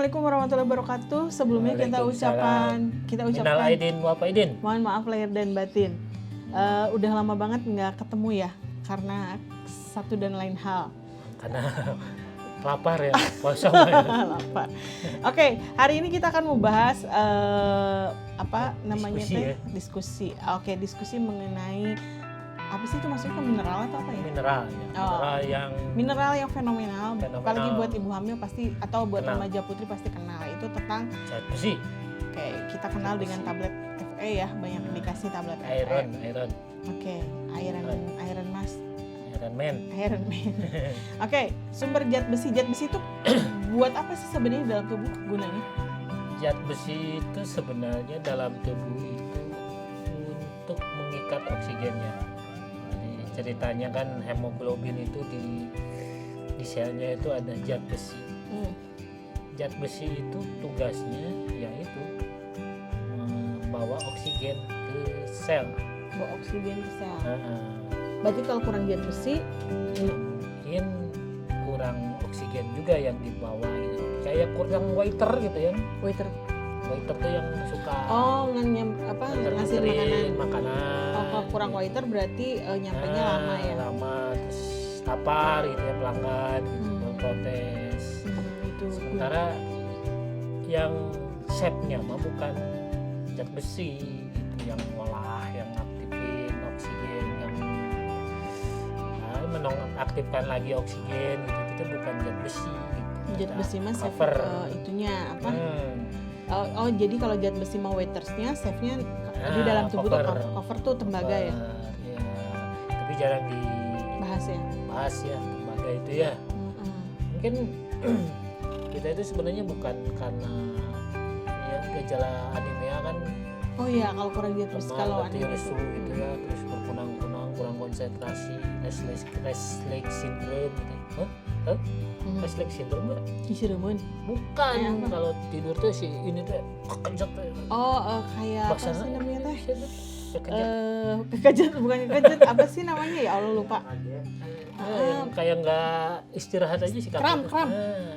Assalamualaikum warahmatullahi wabarakatuh. Sebelumnya kita ucapkan Minal aidin wa faidin. mohon maaf lahir dan batin. Udah lama banget nggak ketemu ya, karena satu dan lain hal. Karena lapar ya, kosong ya. Lapar. Oke, hari ini kita akan membahas diskusi. Oke, diskusi mengenai apa sih itu maksudnya, mineral atau apa ya? Mineral Mineral yang fenomenal. Apalagi buat ibu hamil pasti, atau buat remaja putri pasti kenal. Itu tentang zat besi. Oke, kita kenal dengan tablet Fe ya, banyak dikasih tablet Fe. Iron. Oke, Iron Mas. Iron Man. Oke, sumber zat besi. Zat besi itu buat apa sih sebenarnya dalam tubuh gunanya? Zat besi itu sebenarnya dalam tubuh itu untuk mengikat oksigennya. Jadi ceritanya kan hemoglobin itu di selnya itu ada zat besi. Zat besi itu tugasnya yaitu membawa oksigen ke sel. Bawa oksigen ke sel. Berarti kalau kurang zat besi, mungkin kurang oksigen juga yang dibawa gitu. Kayak kurang waiter gitu ya. Waiter Waiter tuh yang suka ngasih makanan. Kalau kurang waiter berarti nyampainya lama ya. Lama, terus lapar gitu ya pelanggan gitu, protes. Itu. Sementara yang chefnya mah bukan zat besi gitu, yang ngolah, yang aktifin oksigen, yang menonaktifkan lagi oksigen gitu, itu bukan zat besi gitu. Zat besi mah cover itunya apa? Jadi kalau zat besi mau waitersnya, chefnya di dalam tubuh cover tuh tembaga ya. Tapi jarang dibahas ya tembaga itu ya. Mungkin kita itu sebenarnya bukan karena ya gejala anemia kan. Oh iya, kalau kurang zat besi, kalau anemia gitu ya, terus berkunang-kunang, kurang konsentrasi, Restless syndrome gitu. Restless syndrome nggak? Disiremun? Bukan. Kalau tidur tuh si ini tuh kekejut. Kayak apa sih namanya teh? Kekejut. Bukan kekejut, apa sih namanya ya Allah lupa. Yang kayak nggak istirahat aja sih. Kram.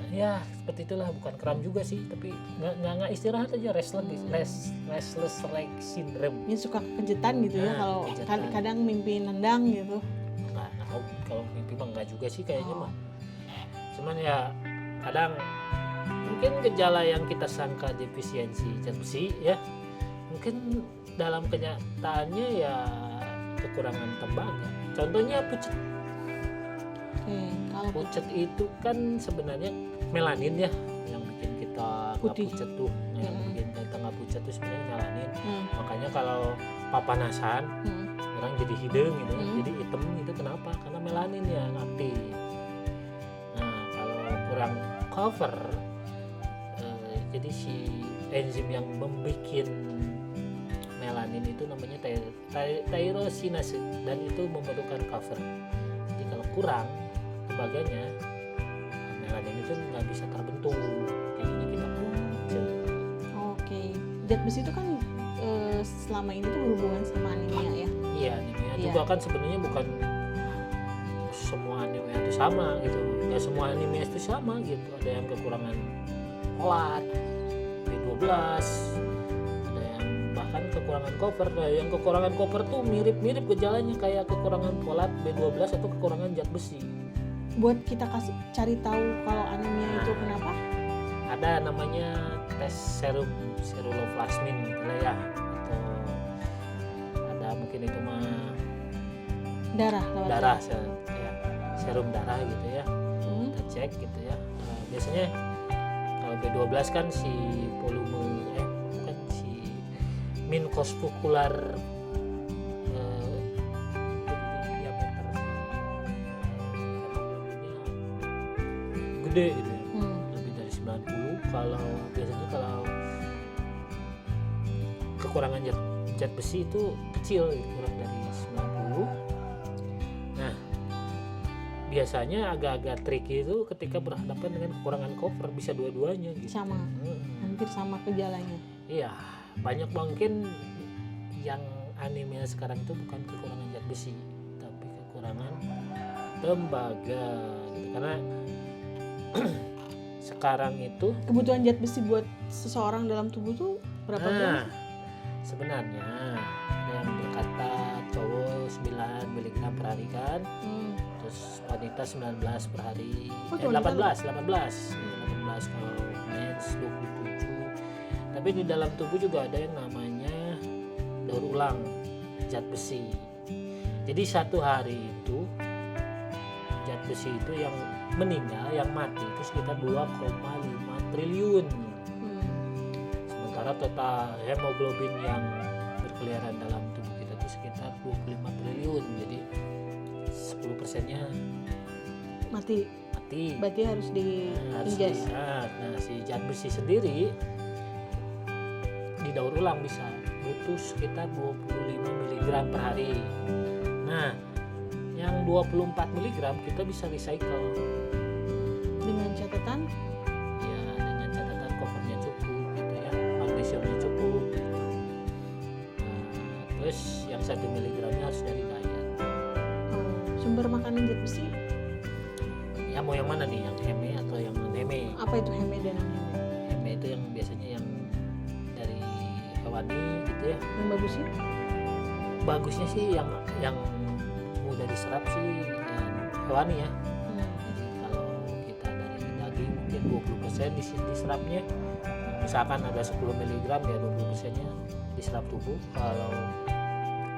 Ya seperti itulah, bukan kram juga sih, tapi nggak istirahat aja, restless leg syndrome. Ini suka kekejutan gitu ya, kalau kadang mimpi nendang gitu. Nah, kalau mimpi mah nggak juga sih kayaknya mah. Cuman ya kadang mungkin gejala yang kita sangka defisiensi zat besi ya, mungkin dalam kenyataannya ya kekurangan tembaga. Contohnya pucet. Kalau pucet itu kan sebenarnya melanin ya yang bikin kita nggak pucet tuh, yang bikin kita nggak pucet tuh sebenarnya melanin. Makanya kalau papanasan orang jadi hidung gitu, jadi hitam itu kenapa? Karena melanin yang aktif. Kurang cover, jadi si enzim yang membuat melanin itu namanya tyrosinase, dan itu memerlukan cover. Jadi kalau kurang tembaganya, melanin itu nggak bisa terbentuk, jadinya kita pucet. Oke, zat besi itu kan selama ini tuh berhubungan sama anemia ya? Iya, anemia juga kan sebenarnya bukan semua anemia itu sama gitu. Ya semua anemia itu sama gitu. Ada yang kekurangan folat, B12, ada yang bahkan kekurangan koper. Nah, yang kekurangan koper tuh mirip-mirip gejalanya kayak kekurangan folat, B12 atau kekurangan zat besi. Buat kita cari tahu kalau anemia itu kenapa? Ada namanya tes seruloplasmin gitu lah ya. Atau ada mungkin itu mah darah ya, serum darah gitu ya. Kita cek gitu ya. Biasanya kalau B12 kan si volume si minkospukular diameter gede gitu ya. Lebih dari 90. Kalau biasanya kalau kekurangan zat besi itu kecil gitu, kurang dari 90. Nah, biasanya agak-agak tricky itu ketika berhadapan dengan kekurangan koper, bisa dua-duanya gitu. Sama, hampir sama gejalanya. Iya, banyak mungkin yang anemia sekarang itu bukan kekurangan zat besi, tapi kekurangan tembaga gitu. Karena sekarang itu Kebutuhan zat besi buat seseorang dalam tubuh tuh berapa gram? sebenarnya ada yang berkata cowok 9 mg per hari kan, terus wanita 19 per hari, Oh, cuma 18 kalau mens 27. Tapi di dalam tubuh juga ada yang namanya daur ulang zat besi. Jadi satu hari itu zat besi itu yang meninggal, yang mati itu sekitar 2,5 triliun. Sementara total hemoglobin yang berkeliaran dalam tubuh kita itu sekitar 25 triliun. Jadi 10%-nya Mati. Berarti harus diinjek. Nah, si zat besi sendiri didaur ulang bisa butuh sekitar 25 mg per hari. Nah, yang 24 mg kita bisa recycle Dengan catatan ya, dengan catatan covernya cukup gitu ya, magnesiumnya cukup gitu. Terus yang 1 mg-nya harus dari diet. Sumber makanan zat besi Ya mau yang mana nih, yang heme atau yang non heme? apa itu heme dan non heme? Heme itu yang biasanya yang dari hewani gitu ya. Yang bagusnya? Bagusnya sih yang mudah diserap sih yang hewani ya. Jadi kalau kita dari daging mungkin 20% diserapnya. Misalkan ada 10 mg ya 20%-nya diserap tubuh. Kalau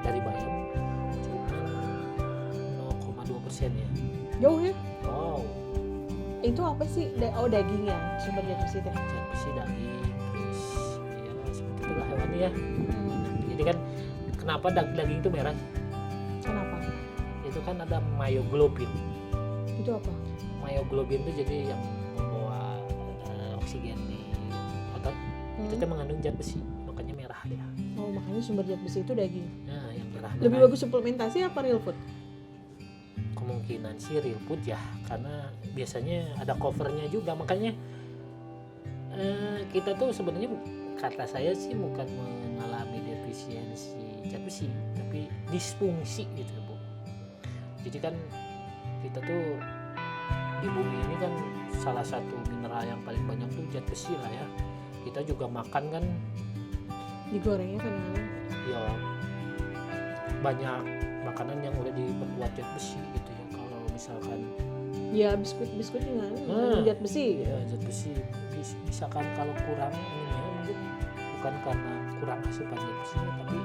dari bayam cuma 0,2% ya. Jauh ya? Wow. Itu apa sih? Daging ya sumber zat besi teh. Zat besi daging, terus ya seperti itulah hewani ya. Jadi kan kenapa daging itu merah? Kenapa? Itu kan ada myoglobin. Itu apa? Myoglobin itu jadi yang membawa oksigen di otot. Itu kan mengandung zat besi, makanya merah ya. Oh, makanya sumber zat besi itu daging. Nah, yang merah. Lebih bagus suplementasi apa real food? Kemungkinan sih real food ya, karena biasanya ada covernya juga. Makanya kita tuh sebenarnya, kata saya sih bukan mengalami defisiensi zat besi, tapi disfungsi gitu Bu. Jadi kan kita tuh di bumi ini kan salah satu mineral yang paling banyak tuh zat besi lah ya. Kita juga makan kan Digorengnya kadang-kadang. ya banyak makanan yang udah diperkuat zat besi gitu ya. Kalau misalkan Ya biskuit juga mengandung zat besi. ya zat besi misalkan kalau kurang ininya mungkin bukan karena kurang asupan zat besi, tapi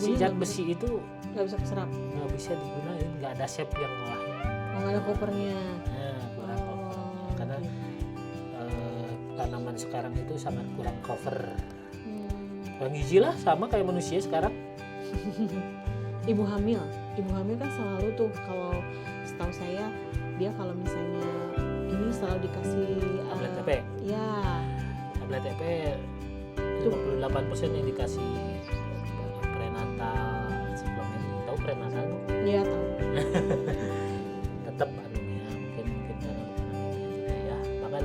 si zat besi itu nggak bisa keserap. nggak bisa digunain, nggak ada sep yang ngolahnya. Nggak ada kopernya. Nah, kurang covernya. Karena tanaman sekarang itu sangat kurang cover. Kurang gizi lah, sama kayak manusia sekarang. Ibu hamil kan selalu tuh, kalau setahu saya dia kalau misalnya ini selalu dikasih Tablet TP. Ya. Tablet TP 58% yang dikasih prenatal suplemen. Tahu prenatal? Iya tahu. Tetap anunya mungkin karena bukan anunya juga ya. Bahkan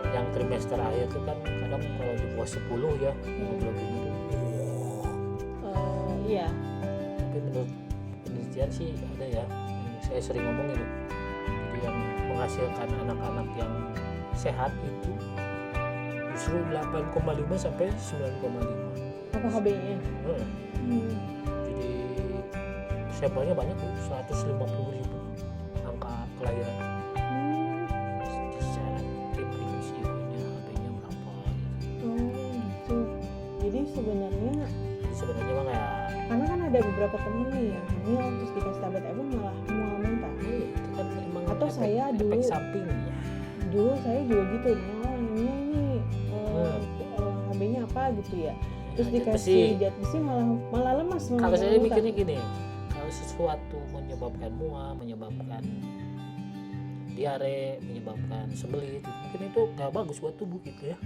yang trimester akhir itu kan kadang kalau di bawah 10 ya hemoglobin itu. Iya. Tapi menurut penelitian sih ada ya, saya sering ngomong itu, jadi yang menghasilkan anak-anak yang sehat itu justru 8,5 sampai 9,5. Apa HB-nya? Jadi sampelnya banyak tuh, 150.000 angka kelahiran. Secara tim itu punya HB-nya berapa gitu. Gitu. Jadi sebenarnya Mah kayak karena kan ada beberapa temen nih yang hamil terus dikasih tablet emang malah mual muntah. itu kan emang Atau saya dulu- efek samping ya. Dulu saya juga gitu, namanya ini HB-nya apa gitu ya. Terus Zat dikasih besi. zat besi malah lemas. malah Kalau saya muntah. mikirnya gini, kalau sesuatu menyebabkan mual, menyebabkan diare, menyebabkan sembelit, mungkin itu nggak bagus buat tubuh gitu ya,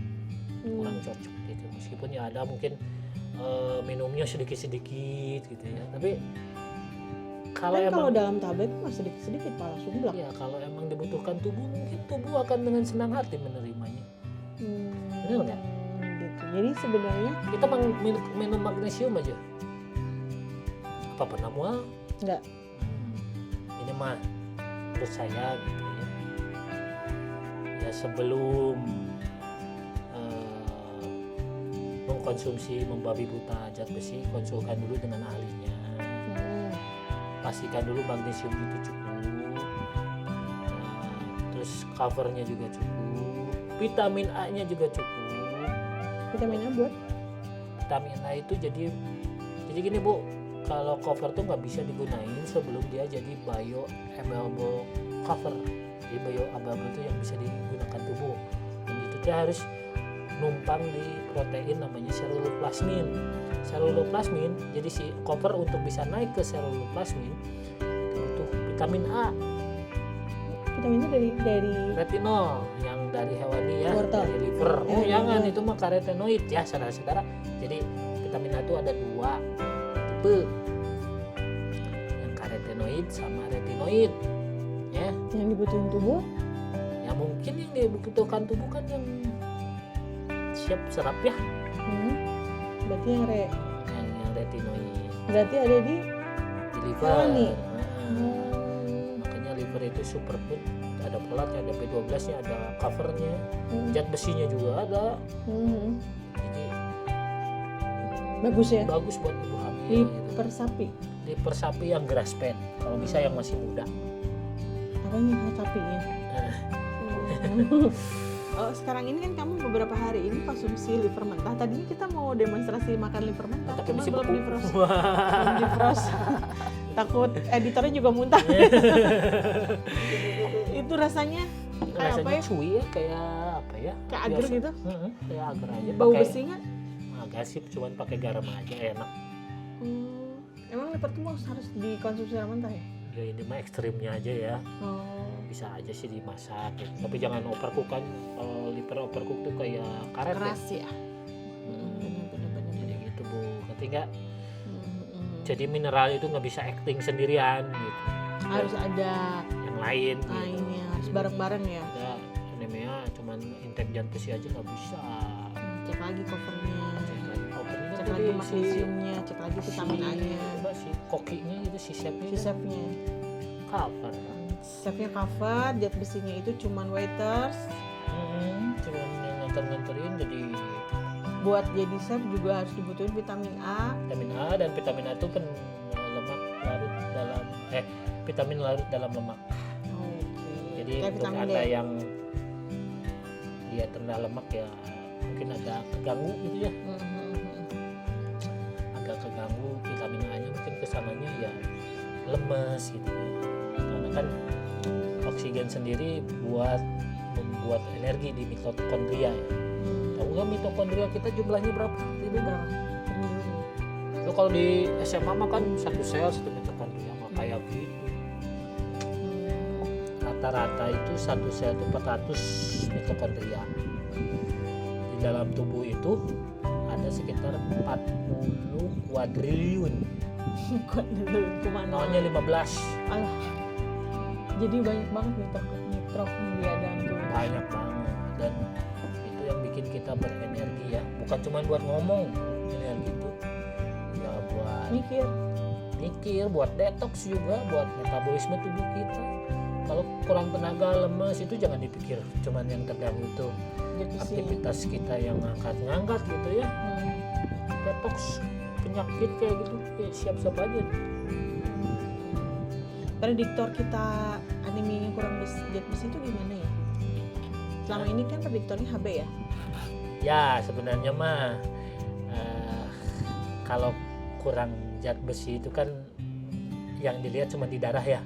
kurang cocok gitu. Meskipun ya ada mungkin minumnya sedikit-sedikit gitu ya, tapi kalau Kan kalau emang dalam tablet mah sedikit-sedikit malah sumblak. ya kalau emang dibutuhkan tubuh, mungkin tubuh akan dengan senang hati menerimanya. Bener nggak? Gitu. Jadi sebenarnya Kita minum magnesium aja, apa pernah mual? enggak. Ini mah menurut saya gitu ya. ya sebelum mengkonsumsi membabi buta zat besi, konsulkan dulu dengan ahlinya. Pastikan dulu magnesium itu cukup, terus covernya juga cukup, vitamin A nya juga cukup. Vitamin A buat? Vitamin A itu jadi gini Bu, kalau cover tuh nggak bisa digunain sebelum dia jadi bioavailable cover. Jadi bioavailable itu yang bisa digunakan tubuh, dan itu dia harus numpang di protein namanya seruloplasmin. Seruloplasmin, jadi si cover untuk bisa naik ke seruloplasmin itu butuh vitamin A. Vitaminnya dari Retinol yang dari hewani ya, Wortel. dari liver. Oh jangan, iya. itu mah karotenoid ya saudara-saudara. Jadi vitamin A itu ada 2 tipe, yang karotenoid sama retinoid ya. yang dibutuhin tubuh. Ya mungkin yang dibutuhkan tubuh kan yang siap serap ya, Berarti yang yang retinoid berarti ada di di liver. hewani. Makanya liver itu superfood, ada folatnya, ada B12 nya, ada covernya, zat besinya juga ada. Jadi Bagus ya. bagus buat ibu hamil gitu. Liver sapi. Liver sapi yang grass fed, kalau bisa yang masih muda. Apanya sapinya? Nah, Oh, sekarang ini kan kamu beberapa hari ini konsumsi liver mentah. Tadinya kita mau demonstrasi makan liver mentah, tapi cuma masih belum beku. di-frost. Belum di-frost. Takut editornya juga muntah. Itu rasanya kayak apa rasanya ya? cuy ya, kayak apa ya? Kayak agar Biasa. gitu. Kayak agar aja. Bau pakai- besi nggak? Agak sih, cuman pakai garam aja enak. Emang liver tuh harus dikonsumsi secara mentah ya? Ya ini mah ekstrimnya aja ya. Bisa aja sih dimasak gitu. Tapi jangan overcook kan. Kalau liver overcook tuh kayak karet Keras ya. ya. Jadi Bener-bener. gitu Bu. Ngerti nggak? Jadi mineral itu nggak bisa acting sendirian gitu. Harus ada Yang lain. Gitu. lainnya, harus bareng-bareng ya. Ada anemia, cuman intake zat besi aja nggak bisa. Cek lagi covernya, Cek lagi covernya, cek tadi lagi magnesiumnya, cek lagi vitamin A-nya, si kokinya gitu, si chefnya si chefnya. cover. Chefnya cover, zat besinya itu cuman waiters. Cuman yang nganter-nganterin. Jadi Buat jadi chef juga harus dibutuhin vitamin A. vitamin A, dan vitamin A itu kan lemak larut dalam vitamin larut dalam lemak. Oke. Jadi Kayak untuk vitamin D. anda yang dia rendah lemak ya mungkin agak keganggu gitu ya, agak keganggu vitamin A-nya, mungkin kesananya ya lemes gitu ya. Karena kan oksigen sendiri membuat energi di mitokondria ya. Tahu nggak mitokondria kita jumlahnya berapa? Itu Berapa? Lo kalau di SMA mah kan satu sel satu mitokondria, mah kayak gitu. Rata-rata itu satu sel itu 400 mitokondria. Di dalam tubuh itu ada sekitar 40 kuadriliun. Kok dulu kemana? Nolnya 15. Alah. Jadi banyak banget mitokondria dalam tubuh. Banyak banget, dan itu yang bikin kita berenergi ya. Bukan cuma buat ngomong, energi itu ya buat mikir, buat detox juga, buat metabolisme tubuh kita. Kalau kurang tenaga, lemes, itu jangan dipikir cuman yang terganggu itu aktivitas kita yang ngangkat gitu ya. Detox penyakit kayak gitu ya, siap-siap aja. Prediktor kita anemia kurang zat besi itu gimana ya? Selama ini kan prediktornya HB ya? Ya sebenarnya mah kalau kurang zat besi itu kan yang dilihat cuma di darah ya.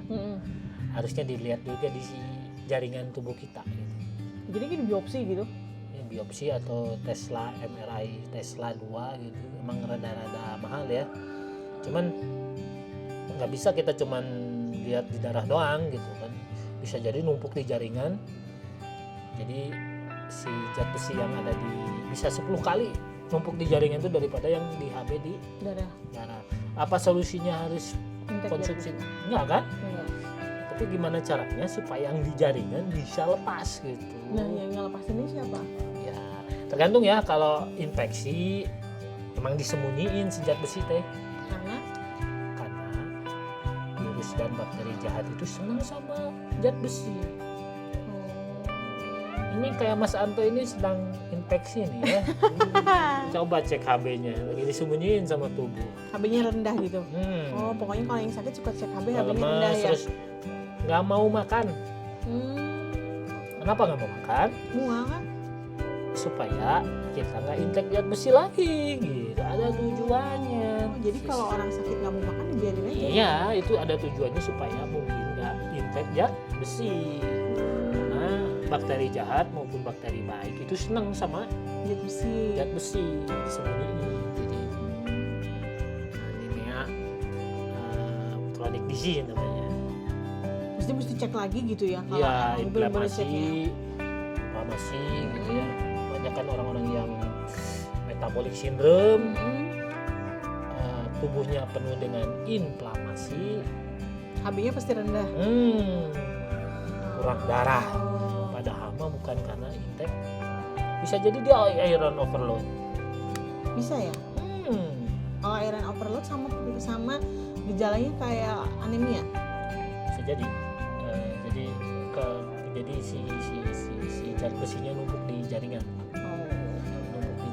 Harusnya dilihat juga di jaringan tubuh kita gitu. Jadi kan biopsi gitu? Ya, biopsi atau Tesla, MRI Tesla 2 gitu, emang rada-rada mahal ya. Cuman nggak bisa kita cuman lihat di darah doang gitu kan, bisa jadi numpuk di jaringan. Jadi si zat besi yang ada di bisa 10 kali numpuk di jaringan itu daripada yang di HB di Darah. Apa solusinya harus Intake konsumsi? zat besi. Enggak kan? Enggak. Tapi gimana caranya supaya yang di jaringan bisa lepas gitu? Nah, yang ngelepasin ini siapa? Ya tergantung ya. Kalau infeksi emang disembunyiin si zat besi teh, Karena virus dan bakteri jahat itu senang sama zat besi. Ini kayak Mas Anto ini sedang infeksi nih ya. Coba cek HB-nya, lagi disembunyiin sama tubuh. HB-nya rendah gitu. Oh, pokoknya kalau yang sakit suka cek HB, HB-nya rendah ya. Terus nggak mau makan. Kenapa nggak mau makan? Mual kan? Supaya kita nggak intake zat besi lagi, gitu. Ada tujuannya. Oh, jadi kalau orang sakit nggak mau makan biarin aja. Iya, itu ada tujuannya supaya mungkin nggak intake zat besi. Karena bakteri jahat maupun bakteri baik itu senang sama zat besi disembunyiin. Jadi anemia chronic disease namanya. Mesti cek lagi gitu ya kalau Iya, belum boleh cek ya. inflamasi gitu ya. Banyak kan orang-orang yang metabolic syndrome, tubuhnya penuh dengan inflamasi, HB-nya pasti rendah. kurang darah. Padahal mah bukan karena intake, bisa jadi dia iron overload. Bisa ya? Kalau iron overload sama gejalanya kayak anemia. Bisa jadi. Jadi si zat besinya numpuk di jaringan.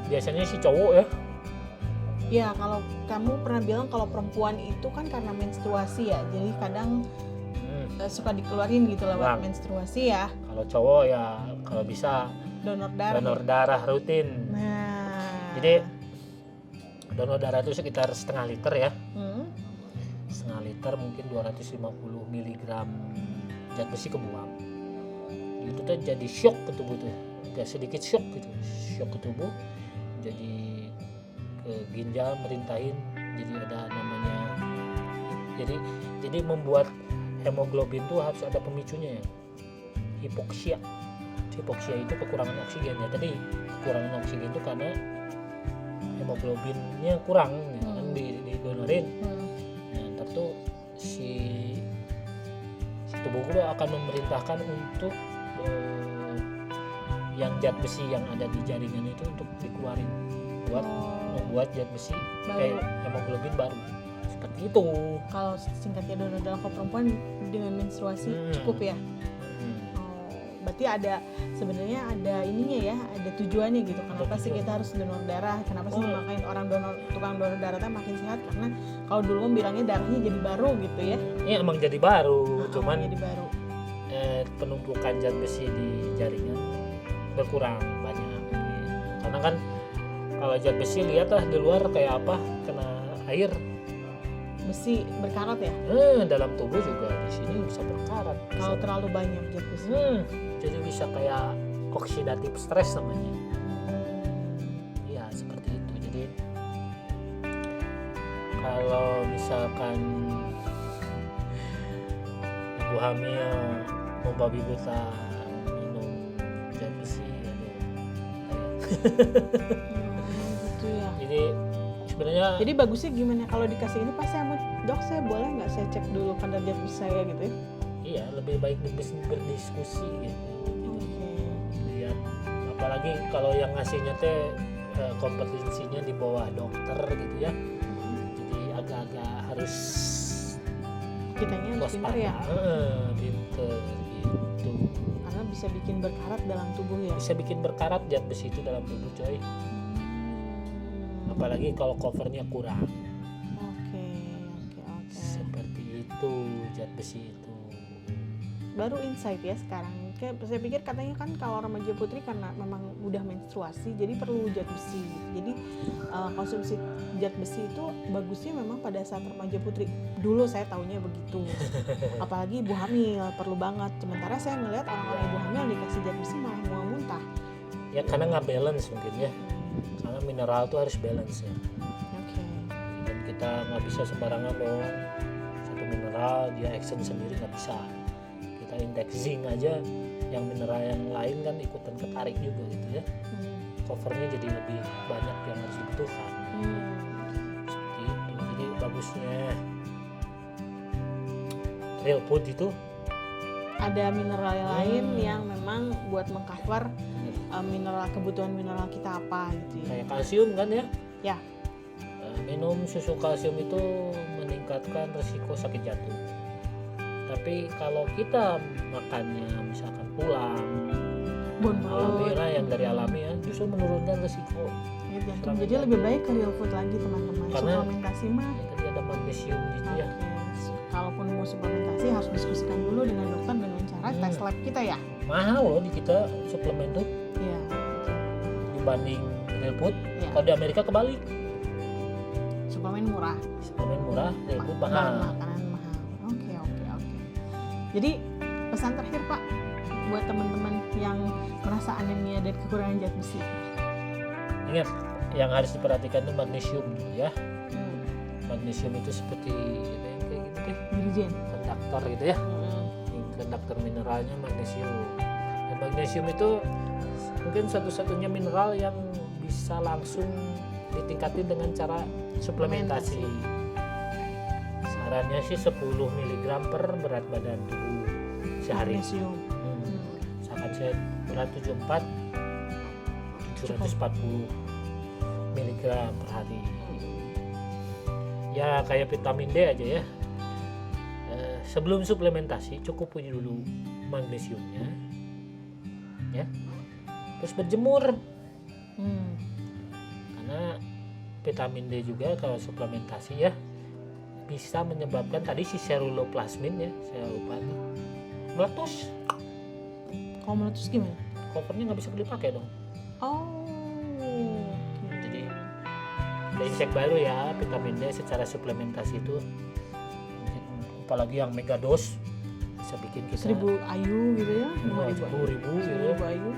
Biasanya si cowok ya. Ya, kalau kamu pernah bilang kalau perempuan itu kan karena menstruasi ya, jadi kadang suka dikeluarin gitu lewat menstruasi ya. Kalau cowok ya kalau bisa donor darah rutin. Nah, jadi donor darah itu sekitar setengah liter ya. Setengah liter mungkin 250 mg zat besi kebuang. Itu tuh jadi shock ke tubuh tuh, agak sedikit shock gitu, shock ke tubuh, jadi ke ginjal merintahin, jadi ada namanya, jadi membuat hemoglobin tuh harus ada pemicunya ya, hipoksia. Hipoksia itu kekurangan oksigen ya. Tadi kekurangan oksigen itu karena hemoglobinnya kurang, gitu kan didonorin. Nah, ntar tuh si tubuh gue akan memerintahkan untuk yang zat besi yang ada di jaringan itu untuk dikeluarin buat membuat zat besi hemoglobin baru, seperti itu. Kalau singkatnya donor darah ke perempuan dengan menstruasi cukup ya. Berarti ada sebenarnya ada ininya ya, ada tujuannya gitu. Kenapa sih kita harus donor darah? Kenapa sih makanya orang tukang donor darah makin sehat? Karena kalau dulu bilangnya darahnya jadi baru gitu ya. Iya, emang jadi baru, cuman jadi baru. Penumpukan zat besi di jaringan berkurang banyak. Karena kan kalau zat besi lihatlah di luar kayak apa, kena air. Besi berkarat ya? Dalam tubuh juga di sini bisa berkarat. Kalau terlalu banyak zat besi. Jadi bisa kayak oksidatif stres namanya. Ya seperti itu. Jadi kalau misalkan ibu hamil membabi buta minum zat besi, gitu ya. Jadi sebenarnya. Jadi bagusnya gimana kalau dikasih ini pas saya mau dok, saya boleh nggak saya cek dulu kadar zat besi saya gitu ya? Iya, lebih baik berdiskusi gitu. Lihat, apalagi kalau yang ngasihnya teh kompetensinya di bawah dokter gitu ya. Jadi agak-agak harus kitanya harus pintar ya. Pintar gitu. Karena bisa bikin berkarat dalam tubuh ya. Bisa bikin berkarat zat besi itu dalam tubuh, coy. Apalagi kalau covernya kurang. Oke. Seperti itu zat besi itu. Baru insight ya sekarang. Saya pikir katanya kan kalau remaja putri karena memang udah menstruasi jadi perlu zat besi. Jadi konsumsi zat besi itu bagusnya memang pada saat remaja putri. Dulu saya taunya begitu. Apalagi ibu hamil perlu banget. Sementara saya ngelihat orang-orang ibu hamil dikasih zat besi malah mual muntah. Ya karena nggak balance mungkin ya. Karena mineral tuh harus balance ya. Dan kita nggak bisa sembarangan dong. Satu mineral dia action sendiri nggak bisa. Kita indeks zinc aja, yang mineral yang lain kan ikutan ketarik juga gitu ya. Covernya jadi lebih banyak yang harus dibutuhkan. Seperti itu. Jadi bagusnya real food itu ada mineral lain yang memang buat mengcover mineral, kebutuhan mineral kita apa gitu ya. Kayak kalsium kan ya? Ya. Minum susu kalsium itu meningkatkan risiko sakit jantung. Tapi kalau kita makannya misalkan pulang Bon alami food. lah, yang dari alami ya, justru menurunkan resiko. Ya, jantung. Jadi lebih baik ke real food lagi teman-teman. Karena- Suplementasi mah. Ya, tadi ada magnesium gitu ya. Oke. Kalaupun mau suplementasi harus diskusikan dulu dengan dokter dengan cara tes lab kita ya. Mahal loh di kita suplemen tuh Iya. dibanding real food. Iya. Kalau di Amerika kebalik, Suplemen murah. suplemen murah, real food Bahan mahal. makanan mahal. Oke. Jadi pesan terakhir Pak buat teman-teman yang merasa anemia dan kekurangan zat besi. Ingat, yang harus diperhatikan itu magnesium dulu ya. Hmm. Magnesium itu seperti kayak gitu deh, Dirjen. konduktor gitu ya. Konduktor mineralnya magnesium. Dan magnesium itu mungkin satu-satunya mineral yang bisa langsung ditingkatin dengan cara suplementasi. Sarannya sih 10 mg per berat badan tubuh sehari. Magnesium. Misalkan saya berat 74, 740 mg per hari. Ya kayak vitamin D aja ya. Sebelum suplementasi cukup punya dulu magnesiumnya, ya. Terus berjemur, karena vitamin D juga kalau suplementasi ya bisa menyebabkan tadi si seruloplasmin ya, saya lupa nih, meletus. Kalau meletus gimana? Covernya nggak bisa dipakai dong. Oh. Jadi ada insek baru ya, vitamin D secara suplementasi itu, apalagi yang mega dose bisa bikin kita 1000 IU gitu ya. 10.000 gitu ya. 1000 IU.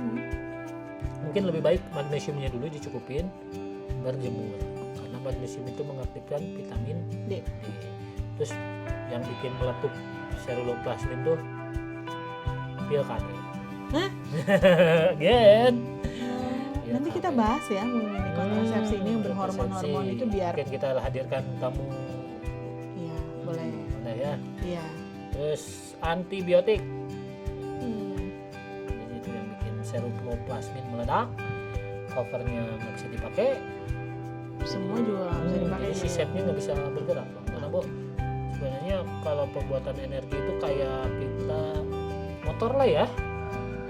Mungkin lebih baik magnesiumnya dulu dicukupin, berjemur, karena magnesium itu mengaktifkan vitamin D. Terus yang bikin meletup seruloplasmin tuh pil KB. Hah? Gen. Ya, Nanti kita bahas ya mengenai kontrasepsi ini yang berhormon-hormon itu biar mungkin kita hadirkan kamu. iya, boleh. Nah ya. Iya. Terus antibiotik. Hmm. Jadi itu yang bikin seruloplasmin meledak. Covernya nggak bisa dipakai. Semua juga nggak bisa dipakai. Jadi si setnya nggak bisa bergerak loh. Karena Bu, sebenarnya kalau pembuatan energi itu kayak kita motor lah ya.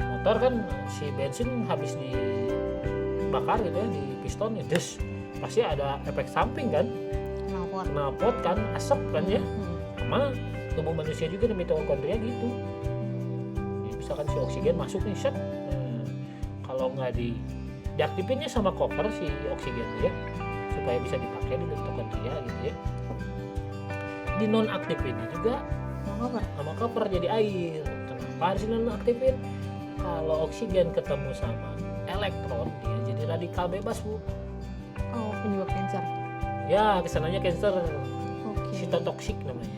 Motor kan si bensin habis dibakar gitu ya, di piston ya, dus pasti ada efek samping kan, Knalpot. knalpot kan, asap kan ya. Sama tubuh manusia juga di mitokondria gitu. Jadi misalkan si oksigen masuk nih set, kalau nggak diaktifinnya sama koper si oksigen ya, supaya bisa dipakai di mitokondria gitu ya. Di nonaktifinnya juga sama koper jadi air. Kenapa harus nonaktifin? Kalau oksigen ketemu sama elektron dia jadi radikal bebas Bu. Oh, penyebab kanker. Ya kesananya cancer, Oke. sitotoksik namanya.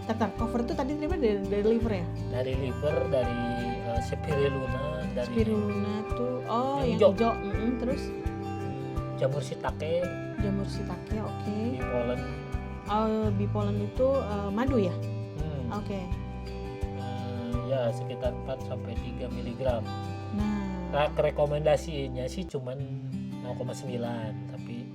Bentar, cover itu tadi terima dari liver ya? Dari liver, dari spirulina, dari Spirulina tuh, oh Yang yang hijau. hijau. Terus jamur shiitake, jamur shiitake, oke. di pollen. Bipolen itu madu ya? Hmm. Oke. Ya sekitar 4 sampai 3 mg. Nah, Rekomendasinya sih cuman 0,9, tapi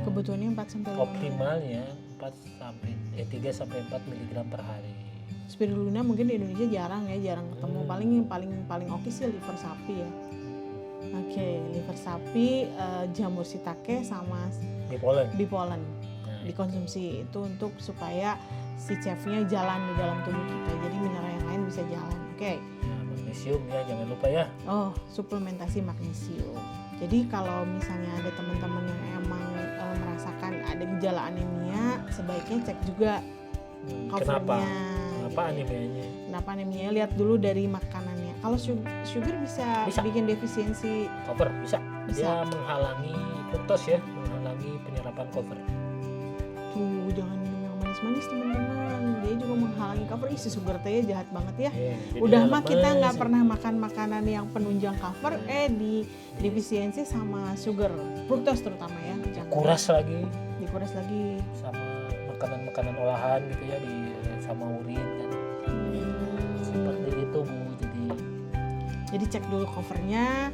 kebutuhannya 4 sampai 5. optimalnya 3 sampai 4 mg per hari. Spirulina mungkin di Indonesia jarang ketemu. Paling yang paling oke sih liver sapi ya. Oke, liver sapi, jamur shiitake sama Di pollen. bipolen Nah, dikonsumsi itu untuk supaya si chefnya jalan di dalam tubuh kita. Jadi mineral yang lain bisa jalan. Oke. nah, magnesium ya jangan lupa ya. Oh, suplementasi magnesium. Jadi kalau misalnya ada teman-teman yang emang merasakan ada gejala anemia, sebaiknya cek juga Kenapa? covernya. Kenapa anemianya? Kenapa anemia? Lihat dulu dari makanannya. Kalau sugar bisa bikin defisiensi. Cover bisa. Bisa. Dia menghalangi fruktos ya, menghalangi penyerapan cover. Tuh, jangan minum yang manis-manis teman-teman. Dia juga menghalangi cover. Ih, si sugar teh jahat banget ya. Jadi Udah mah lemes. kita nggak pernah makan makanan yang penunjang cover, di defisiensi sama sugar, fruktos terutama ya. Jangan Kuras lagi dikuras lagi. sama makanan-makanan olahan gitu ya, sama urin kan. Seperti itu Bu. Jadi cek dulu covernya,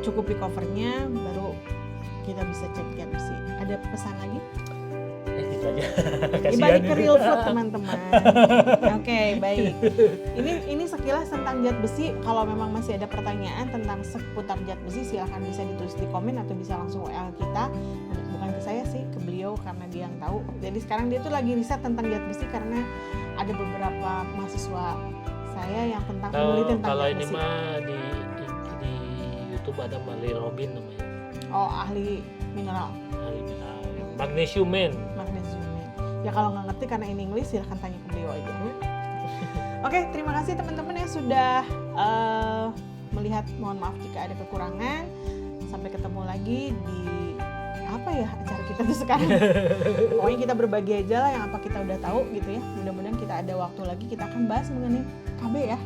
cukupi covernya, baru kita bisa cek zat besi. Ada pesan lagi? Itu saja. Ini balik ke real food teman-teman. Oke, baik. Ini sekilas tentang zat besi. Kalau memang masih ada pertanyaan tentang seputar zat besi, silahkan bisa ditulis di komen atau bisa langsung WA kita. Bukan ke saya sih, ke beliau karena dia yang tahu. Jadi sekarang dia tuh lagi riset tentang zat besi karena ada beberapa mahasiswa saya yang meneliti tentang kalau zat ini besi. mah di YouTube ada Bali Robin namanya. Oh, ahli mineral. Magnesium Man. Ya kalau nggak ngerti karena ini English silahkan tanya ke beliau aja. Oke, terima kasih teman-teman yang sudah melihat. Mohon maaf jika ada kekurangan. Sampai ketemu lagi di apa ya acara kita tuh sekarang. Pokoknya kita berbagi aja lah yang apa kita udah tahu gitu ya. Mudah-mudahan kita ada waktu lagi kita akan bahas mengenai KB ya.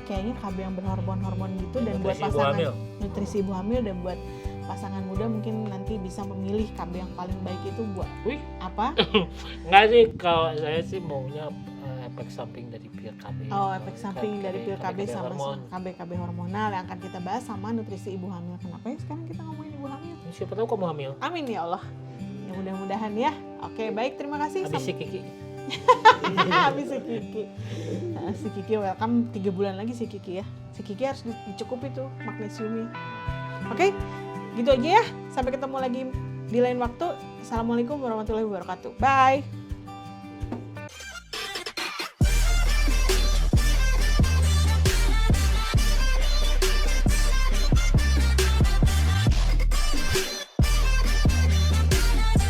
Kayaknya KB yang berhormon-hormon gitu dan buat pasangan nutrisi ibu hamil dan buat pasangan muda mungkin nanti bisa memilih KB yang paling baik itu buat apa? Enggak sih, kalau saya sih maunya efek samping dari pil KB. Oh, efek samping dari pil KB sama KB hormonal yang akan kita bahas sama nutrisi ibu hamil. Kenapa ya sekarang kita ngomongin ibu hamil? Siapa tahu kamu hamil. Amin ya Allah. Ya mudah-mudahan ya. Oke, baik, terima kasih. Habis si Kiki. Habis si Kiki. Si Kiki welcome 3 bulan lagi si Kiki ya. Si Kiki harus dicukupi tuh magnesiumnya. Oke. Gitu aja ya, sampai ketemu lagi di lain waktu. Assalamualaikum warahmatullahi wabarakatuh. Bye.